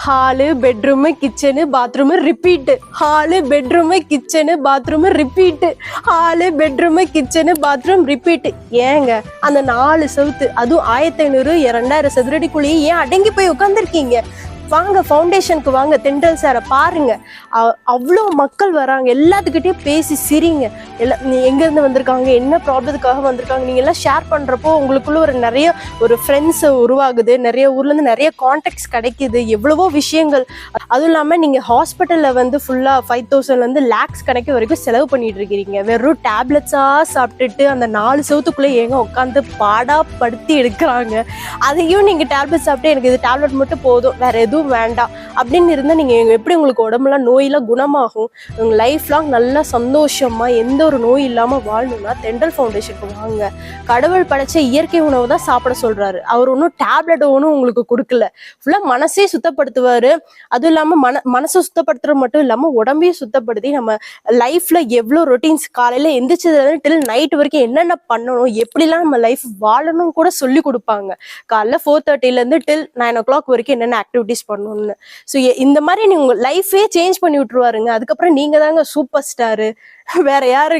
Hall bedroom kitchen bathroom repeat, hall bedroom kitchen bathroom repeat, hall bedroom kitchen bathroom repeat. ஏங்க அந்த 4 செவுத்து, அதுவும் 1500 2000 சதுரடிக்குள்ளேயே ஏன் அடங்கி போய் உட்காந்துருக்கீங்க? வாங்க ஃபவுண்டேஷனுக்கு வாங்க, தென்றல் சாரை பாருங்க. அவ்வளோ மக்கள் வராங்க, எல்லாத்துக்கிட்டையும் பேசி சிரிங்க. எங்கேருந்து வந்திருக்காங்க, என்ன ப்ராப்ளத்துக்காக வந்திருக்காங்க, நீங்கள் எல்லாம் ஷேர் பண்ணுறப்போ உங்களுக்குள்ள ஒரு ஃப்ரெண்ட்ஸை உருவாகுது, நிறைய ஊர்லேருந்து நிறைய கான்டாக்ட்ஸ் கிடைக்குது, எவ்வளவோ விஷயங்கள். அதுவும் இல்லாமல் நீங்கள் ஹாஸ்பிட்டலில் ஃபுல்லாக 5000 லேக்ஸ் கணக்கு வரைக்கும் செலவு பண்ணிட்டு இருக்கிறீங்க. வெறும் டேப்லெட்ஸாக சாப்பிட்டுட்டு அந்த 4 செவத்துக்குள்ளே ஏங்க உட்காந்து பாடாப்படுத்தி எடுக்கிறாங்க. அதையும் நீங்கள் டேப்லெட் சாப்பிட்டு எனக்கு இது டேப்லெட் மட்டும் போதும், வேற எதுவும் வேண்டாம் அப்படின்னு இருந்தா நீங்க எப்படி உங்களுக்கு உடம்புலாம் நோயெல்லாம் குணமாகும்? உங்க லைஃப் லாங் நல்லா சந்தோஷமா எந்த ஒரு நோய் இல்லாம வாழணும்னா தென்றல் ஃபவுண்டேஷனுக்கு வாங்க. கடவுள் படைச்ச இயற்கை உணவு தான் சாப்பிட சொல்றாரு. அவர் ஒன்றும் டேப்லெட் ஒன்றும் உங்களுக்கு கொடுக்கல. ஃபுல்லா மனசே சுத்தப்படுத்துவாரு. அதுவும் இல்லாம மனசை சுத்தப்படுத்துறது மட்டும் இல்லாம உடம்பையும் சுத்தப்படுத்தி நம்ம லைஃப்ல எவ்வளவு ரொட்டீன்ஸ் காலையில எந்திரிச்சதுல டில் நைட் வரைக்கும் என்னென்ன பண்ணணும், எப்படிலாம் நம்ம லைஃப் வாழணும் கூட சொல்லி கொடுப்பாங்க. காலைல 4:30 டில் 9 வரைக்கும் என்னென்ன ஆக்டிவிட்டிஸ் பண்ணணும்னு. ஸோ இந்த மாதிரி நீங்க உங்க லைஃபே சேஞ்ச் பண்ணி விட்டுருவாருங்க. அதுக்கப்புறம் நீங்க தாங்க சூப்பர் ஸ்டாரு, வேற யாருங்க?